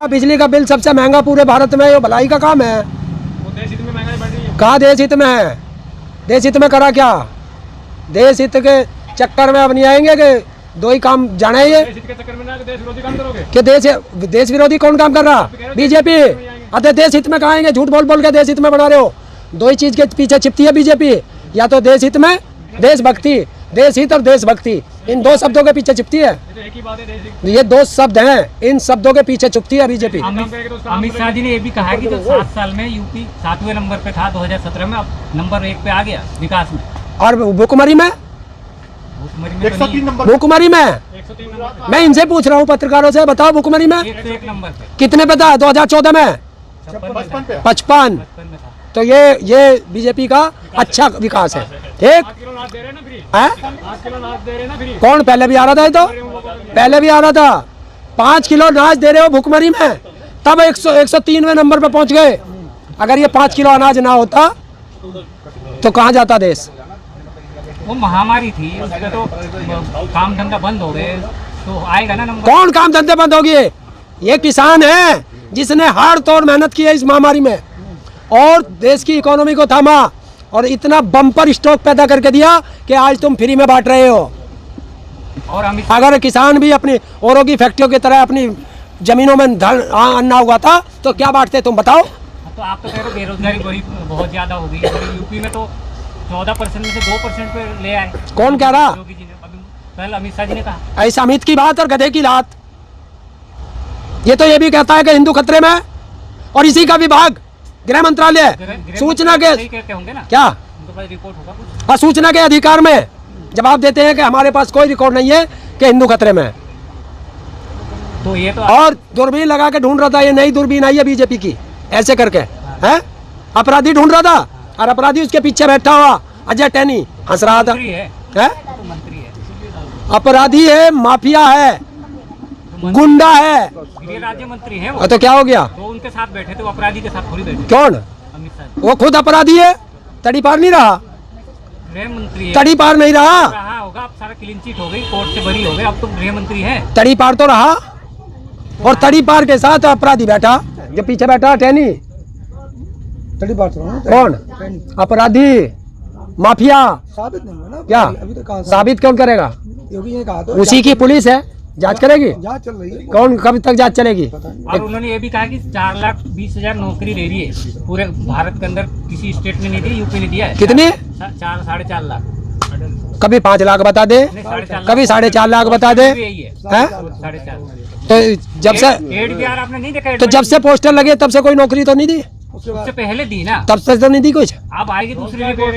बिजली का बिल सबसे महंगा पूरे भारत में, ये भलाई का काम है। देश हित में महंगाई बढ़ रही है। कहाँ देश हित में है? देश हित में करा क्या? देश हित के चक्कर में अब नहीं आएंगे कि दो ही काम जाना है ये देश हित के चक्कर में ना देश विरोधी काम करोगे कि देश विरोधी कौन काम कर रहा? बीजेपी। अरे देश हित में कहाँ आएंगे? झूठ बोल बोल के देश हित में बना रहे हो। दो ही चीज के पीछे छिपती है बीजेपी, या तो देश हित में, देशभक्ति, देश हित और देशभक्ति, इन दो शब्दों के पीछे छिपती है। तो एक ही बात है, देश हित। ये दो शब्द हैं, इन शब्दों के पीछे छुपती है बीजेपी। अमित शाह जी ने ये भी कहा कि जो 7 साल में यूपी 7वें नंबर पे था 2017 में, अब नंबर 1 पे आ गया विकास में। और भुखमरी में, भुखमरी में 103 नंबर मैं इनसे पूछ रहा हूँ, पत्रकारों से, बताओ भुखमरी में 101 नंबर पे, कितने पे था 2014 में? 55। में था। तो ये बीजेपी का अच्छा विकास है। ठीक 8 किलो अनाज दे रहे हैं ना फ्री। है? 8 किलो अनाज दे रहे हैं ना फ्री। कौन पहले भी आ रहा था? ये तो पहले भी आ रहा था। 5 किलो अनाज दे रहे हो भुखमरी में, तब 103वें नंबर पे पहुंच गए। अगर ये 5 किलो अनाज ना होता तो कहाँ जाता देश? वो महामारी थी, उसका तो काम धंधा बंद हो गए, तो आएगा ना नंबर। कौन काम धंधे बंद हो गए? ये किसान है जिसने हाड़ तोड़ मेहनत की है इस महामारी में, और देश की इकोनॉमी को थामा, और इतना बम्पर स्टॉक पैदा करके दिया कि आज तुम फ्री में बांट रहे हो। और अगर किसान भी अपनी औरों की फैक्ट्रियों की तरह अपनी जमीनों में अन्ना उगाता तो क्या बांटते तुम बताओ? तो आप तो कह रहे हो बेरोजगारी बड़ी बहुत ज्यादा हो गई। यूपी में तो 14% में से 2% पे ले आए। कौन कह रहा? योगी जी ने अभी कल अमित शाह जी ने कहा। ऐसा अमित की बात और गधे की लात। ये तो ये भी कहता है कि हिंदू खतरे में, और इसी का विभाग गृह मंत्रालय सूचना के कहते होंगे ना, क्या उनके पास रिपोर्ट होगा कुछ। हाँ, सूचना के अधिकार में जवाब देते हैं कि हमारे पास कोई रिकॉर्ड नहीं है कि हिंदू खतरे में है। तो ये तो और दूरबीन लगा के ढूंढ रहा था, ये नई दूरबीन आई है बीजेपी की, ऐसे करके है अपराधी ढूंढ रहा था, और अपराधी उसके पीछे बैठा हुआ अजय टैनी हंस रहा था। मंत्री है, है? तो मंत्री है, अपराधी है, माफिया है, गुंडा है, गृह राज्य मंत्री है वो। तो क्या हो गया? तो उनके साथ बैठे थे, वो अपराधी के साथ थोड़ी बैठे। कौन? अमित शाह वो खुद अपराधी है, तड़ी पार नहीं रहा, गृह मंत्री है। तड़ी पार नहीं रहा। रहा होगा, अब सारा क्लीन चिट हो गई, कोर्ट से बरी हो गए, अब तो गृह मंत्री है। तड़ी पार तो रहा, और तड़ी पार के साथ अपराधी बैठा, जो पीछे बैठा टैनी। तड़ी बात कौन? अपराधी, माफिया। साबित नहीं हुआ ना क्या अभी तक कहा साबित कौन करेगा? योगी ने कहा तो उसी की पुलिस है, जांच करेगी। जांच चल रही है। कौन कब तक जांच चलेगी? और उन्होंने ये भी कहा कि 4,20,000 नौकरी दे रही है पूरे भारत के अंदर, किसी स्टेट में नहीं दी, यूपी ने दिया है। कितने? 4-4.5 लाख। कभी 5 लाख बता दे, नहीं, 4.5 कभी 4.5 लाख बता दे। यही है हैं? 4.5। तो जब से ADR आपने नहीं देखा? तो जब से पोस्टर लगे तब से कोई नौकरी तो नहीं दी, उससे पहले दी ना, तब से तो नहीं दी कुछ। अब आएगी दूसरी रिपोर्ट।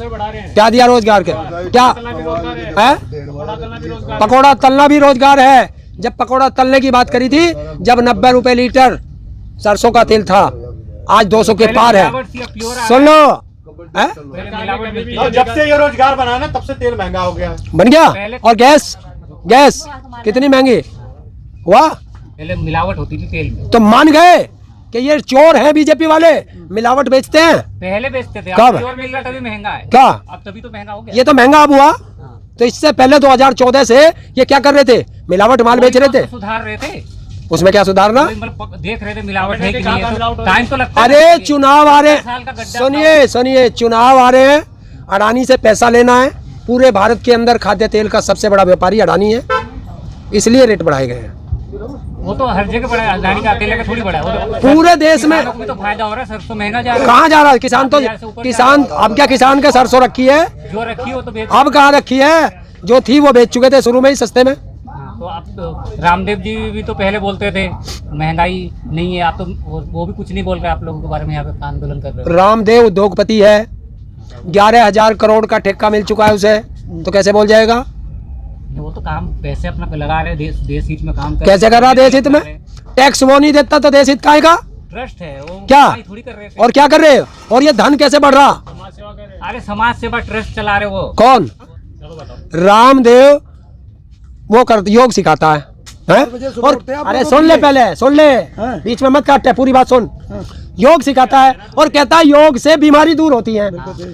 बढ़ा रहे हैं। क्या दिया रोजगार के? क्या तलना भी रोजगार है। है? पकोड़ा तलना भी रोजगार है। पकौड़ा तलना भी रोजगार है। जब पकौड़ा तलने की बात करी थी, जब 90 रुपए लीटर सरसों का तेल था, आज 200 के पार है। सुन लो, है? जब से ये रोजगार बना ना, तब से तेल महंगा हो गया। बन गया। और गैस, गैस कितनी महंगी हुआ? पहले मिलावट होती थी तेल में, तो मान गए कि ये चोर हैं बीजेपी वाले, मिलावट बेचते हैं। पहले बेचते थे। कब? अब और मिल रहा तभी महंगा है। क्या? अब तभी तो महंगा हो गया। ये तो महंगा अब हुआ, तो इससे पहले 2014 से ये क्या कर रहे थे? मिलावट माल बेच रहे थे। सुधार रहे थे, उसमें क्या सुधारना? देख रहे थे मिलावट है कि नहीं है, तो टाइम तो लगता है। अरे चुनाव आ रहे, साल का गड्ढा सुनिए सुनिए, चुनाव आ रहे हैं, अडानी से पैसा लेना है। पूरे भारत के अंदर खाद्य तेल का सबसे बड़ा व्यापारी अडानी है, इसलिए रेट बढ़ाए गए हैं। वो तो हर जगह बड़ा है, अडानी का अकेले का थोड़ी बड़ा है। वो तो पूरे देश में किसानों को भी तो फायदा हो रहा है, सरसों महंगा जा रहा है। कहाँ जा रहा है किसान? तो किसान अब क्या, किसान के सरसों रखी है, जो रखी हो तो बेच। अब कहाँ रखी है? जो थी वो बेच चुके थे शुरू में ही सस्ते में। तो आप तो रामदेव जी भी तो पहले बोलते थे महंगाई नहीं है, आप तो वो भी कुछ नहीं बोल रहे आप लोगों के बारे में, यहाँ पे आंदोलन कर रहे हो। रामदेव उद्योगपति है, 11,000 करोड़ का ठेका मिल चुका है उसे, तो कैसे बोल जाएगा? वो तो काम पैसे अपना पे लगा रहे, देश हित में काम कर। कैसे कर रहा देश हित में? टैक्स वो नहीं देता तो देश हित काहे का? ट्रस्ट है वो, क्या? थोड़ी कर रहे थे। और क्या कर रहे हो? और ये धन कैसे बढ़ रहा? अरे समाज सेवा ट्रस्ट चला रहे वो। कौन? रामदेव वो कर योग सिखाता है। और अरे सुन ले, पहले सुन ले, बीच में मत काट, पूरी बात सुन। योग सिखाता है और कहता है योग से बीमारी दूर होती है।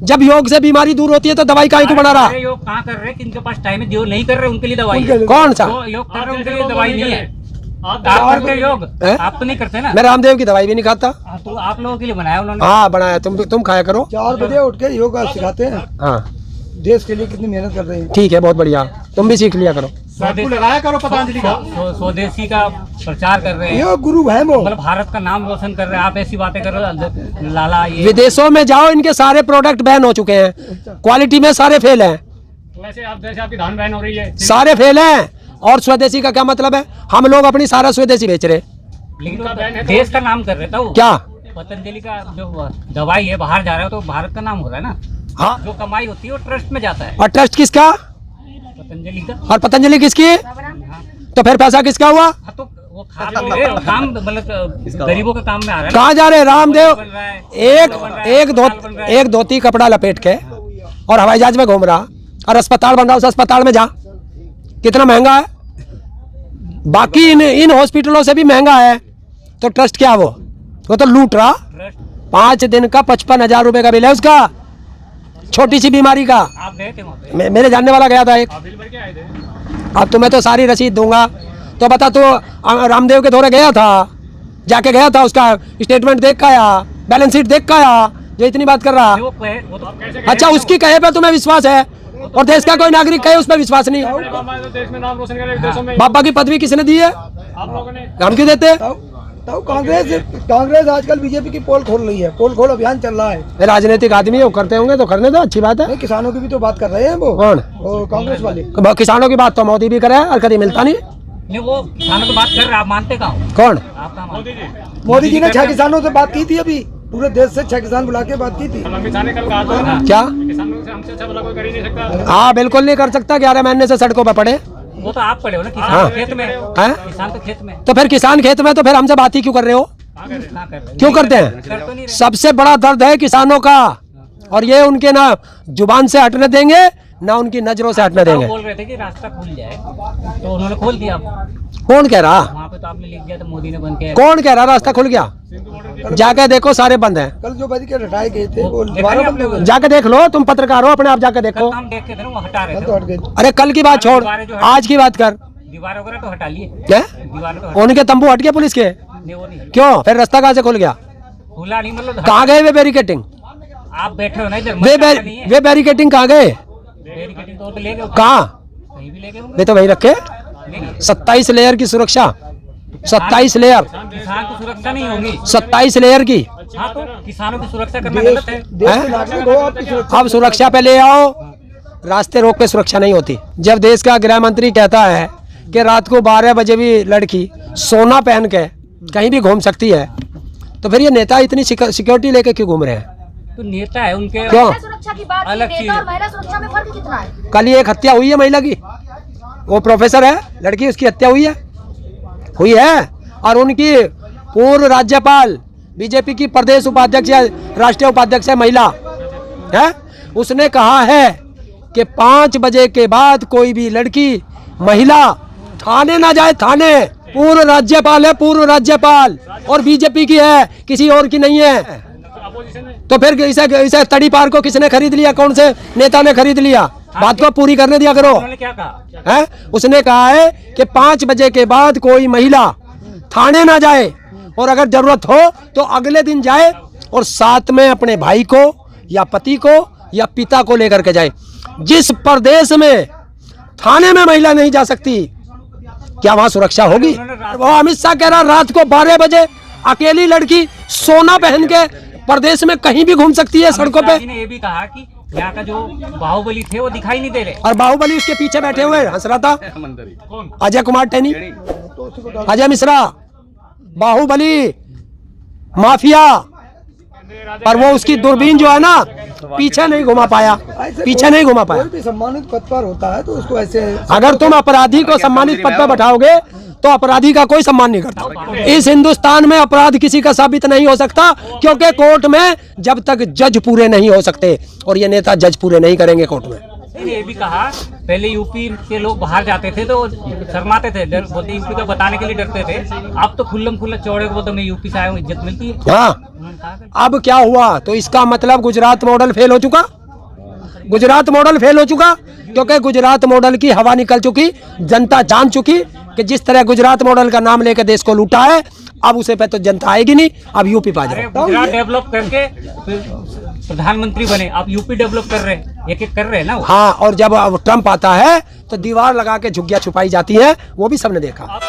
जब योग से बीमारी दूर होती है तो दवाई काहे को बना रहा? योग कहाँ कर रहे हैं? किनके पास टाइम है? जो नहीं कर रहे उनके लिए दवाई है। कौन सा? जो योग कर रहे हैं उनके लिए दवाई नहीं है। आप आप करते हो योग? हैं? आप तो नहीं करते ना। मैं रामदेव की दवाई भी नहीं खाता। हाँ, तो आप लोगों के लिए बनाया उन्होंने। हाँ बनाया, तुम खाया करो। 4 बजे उठ के योगा सिखाते हैं। हाँ देश के लिए कितनी मेहनत कर रहे हैं। ठीक है, बहुत बढ़िया, तुम भी सीख लिया करो। शैम्पू लगाया करो पतंजलि का। स्वदेशी का प्रचार कर रहे हैं, ये गुरु है वो। मतलब भारत का नाम रोशन कर रहे हैं। आप ऐसी बातें कर रहे हो, लाला ये विदेशों में जाओ, इनके सारे प्रोडक्ट बैन हो चुके हैं, क्वालिटी में सारे फेल हैं, वैसे आप जैसे आपकी धान बैन हो रही है, सारे फेल हैं। और स्वदेशी का क्या मतलब है? हम लोग अपनी सारा स्वदेशी बेच रहे हैं। लेकिन उनका बैन है तो- देश का नाम कर रहे था वो। क्या? पतंजलि का जो दवाई है बाहर जा रहा है तो भारत का नाम हो रहा है ना। हाँ, जो कमाई होती है वो ट्रस्ट में जाता है, और ट्रस्ट किसका? पतंजलि का। और पतंजलि किसकी? हाँ, तो फिर पैसा किसका हुआ? हाँ, तो वो खा तो नहीं रहे, वो काम मतलब गरीबों का काम में आ रहा है ना। कहाँ जा रहे रामदेव? बन रहा है, एक बन रहा है, एक अस्पताल बन रहा है। एक धोती कपड़ा लपेट के और हवाई जहाज में घूम रहा, और अस्पताल बन रहा, उस अस्पताल में जा, कितना महंगा है। बाकी इन हॉस्पिटलों से भी महंगा है। तो ट्रस्ट क्या वो तो लूट रहा। ट्रस्ट 5 दिन का 55,000 रुपए का बिल है उसका, छोटी सी बीमारी का। आप गए थे वहाँ पे? मेरे जानने वाला गया था एक। आप बिल भर के आए थे। अब तुम्हें तो सारी रसीद दूंगा। तो बता, तो रामदेव के दौरे गया था, जाके गया था, उसका स्टेटमेंट देख का आया, बैलेंस शीट देख का आया, जो इतनी बात कर रहा। वो तो कैसे अच्छा, उसकी कहे पे तुम्हें विश्वास है, और देश का कोई नागरिक कहे उस पर विश्वास नहीं। अपने बाबा तो देश में नाम रोशन करे, विदेशों में बाबा की पदवी किसने दी है? आप लोगों ने। हम क्यों देते? तो कांग्रेस आजकल बीजेपी की पोल खोल रही है, पोल खोल अभियान चल रहा है। राजनीतिक आदमी है, वो करते होंगे तो करने दो, अच्छी बात है। नहीं, किसानों की भी तो बात कर रहे हैं वो। कौन? वो कांग्रेस वाले। किसानों की बात तो मोदी भी करे और कभी मिलता नहीं। नहीं, वो किसानों की बात कर रहे, आप मानते कहाँ हो? कौन? आप कहाँ मानते? मोदी जी ने 6 किसानों से बात की थी, अभी पूरे देश से 6 किसान बुला के बात की थी। अमित शाह ने कल कहा था क्या? किसानों से हमसे अच्छा भला कोई कर ही नहीं सकता। हाँ बिल्कुल नहीं कर सकता। 11 महीने से सड़कों पर पड़े। वो तो आप पढ़े हो ना, किसान हाँ। तो खेत में। हैं? किसान तो खेत में। तो फिर किसान खेत में, तो फिर हमसे बात ही क्यों कर रहे हो? कहाँ कर रहे हैं? क्यों करते हैं? कर तो नहीं रहे। सबसे बड़ा दर्द है किसानों का, और ये उनके ना जुबान से हटने देंगे ना उनकी नजरों से हटने वो देंगे। बोल रहे थे कि रास्ता खुल जाए, तो उन्होंने खोल दिया। कौन कह रहा? वहाँ पे तो आपने लिख दिया था मोदी ने बंद किया। कौन कह रहा रास्ता खुल गया? जाके देखो, सारे बंद हैं। कल जो बैरिकेड हटाए गए थे वो देखा दोबारा नहीं आप बंद हो लोगों गए। ने? जाके देख लो, तुम पत्रकार हो, अपने आप जाके कल देखो। तो हम देखते थे ना, वो हटा रहे कल थे। तो हट गए। अरे कल की बात छोड़, आज की बात कर। दीवार वगैरह तो हटा लिए। क्या? दीवार तो हटा उनके तंबू हट गए पुलिस के? नहीं, वो नहीं हटा। क्यों? फिर रास्ता कहाँ से खुल गया? खुला नहीं, मतलब कहाँ गए वे बैरिकेटिंग? आप बैठे हो ना इधर, वे बैरिकेटिंग कहाँ गए? बैरिकेडिंग तो ले गए, कहाँ? कहीं भी ले गए होंगे। वे तो वही रखे। ले गए। 27 लेयर की सुरक्षा, 27 लेयर, किसान की सुरक्षा नहीं होगी। 27 लेयर की। हाँ, तो किसानों की सुरक्षा करना देश गलत है। देश के नागरिक हो, आपकी सुरक्षा। अब सुरक्षा पे ले आओ, रास्ते रोक के सुरक्षा नहीं होती। जब देश का गृह मंत्री कहता है कि रात को 12 बजे भी लड़की सोना पहन के कहीं भी घूम सकती है, तो फिर ये नेता इतनी सिक्योरिटी लेके क्यों घूम रहे हैं? तो नेता है उनके। क्यों? महिला सुरक्षा की बात अलग की, चीज नेता है। और महिला सुरक्षा में फर्क कितना है? कल ही एक हत्या हुई है महिला की, वो प्रोफेसर है लड़की, उसकी हत्या हुई है। और उनकी पूर्व राज्यपाल, बीजेपी की प्रदेश उपाध्यक्ष या राष्ट्रीय उपाध्यक्ष है, महिला है, उसने कहा है कि 5 बजे के बाद कोई भी लड़की महिला थाने ना जाए। थाने पूर्व राज्यपाल है, पूर्व राज्यपाल, और बीजेपी की है, किसी और की नहीं है। अपोजिशन है। तो फिर इसे तड़ी पार को किसने खरीद लिया? कौन से नेता ने खरीद लिया? बात को पूरी करने दिया करो। उन्होंने क्या कहा? है, उसने कहा है कि 5 बजे के बाद कोई महिला थाने ना जाए, और अगर जरूरत हो तो अगले दिन जाए, और साथ में अपने भाई को या पति को या पिता को लेकर के जाए। जिस प्रदेश में थाने में महिला नहीं जा सकती, क्या वहां सुरक्षा होगी? वो अमित शाह कह रहा रात को 12 बजे अकेली लड़की सोना पहन के प्रदेश में कहीं भी घूम सकती है सड़कों पे। अमित शाह जी ने ये भी कहा कि यहाँ का जो बाहुबली थे वो दिखाई नहीं दे रहे। और बाहुबली उसके पीछे बैठे हुए हंस रहा था, अजय कुमार टैनी, अजय मिश्रा, बाहुबली माफिया, पर वो उसकी दूरबीन जो है ना पीछे नहीं घुमा पाया, पीछे नहीं घुमा पाया। कोई भी सम्मानित पद पर होता है तो उसको ऐसे। अगर तुम अपराधी को सम्मानित पद पर बैठाओगे तो अपराधी का कोई सम्मान नहीं करता। इस हिंदुस्तान में अपराध किसी का साबित नहीं हो सकता, क्योंकि कोर्ट में जब तक जज पूरे नहीं हो सकते, और ये नेता जज पूरे नहीं करेंगे कोर्ट में। ने ये भी कहा पहले यूपी के लोग बाहर जाते थे तो शर्माते थे, डर बोलते यूपी को बताने के लिए डरते थे। अब तो खुल्लम खुल्ला चौड़े को बोलते मैं यूपी से आया हूँ, इज्जत मिलती है। हाँ, उन्होंने कहा अब क्या हुआ? तो इसका मतलब गुजरात मॉडल फेल हो चुका। गुजरात मॉडल फेल हो चुका, क्योंकि गुजरात मॉडल की हवा निकल चुकी, जनता जान चुकी कि जिस तरह गुजरात मॉडल का नाम लेकर देश को लूटा है, अब उसे पे तो जनता आएगी नहीं, अब यूपी पा अरे जाओ। गुजरात डेवलप करके फिर प्रधानमंत्री बने, आप यूपी डेवलप कर रहे हैं, एक एक कर रहे हैं ना वो। हाँ, और जब अब ट्रम्प आता है तो दीवार लगा के झुग्गियां छुपाई जाती है, वो भी सबने देखा।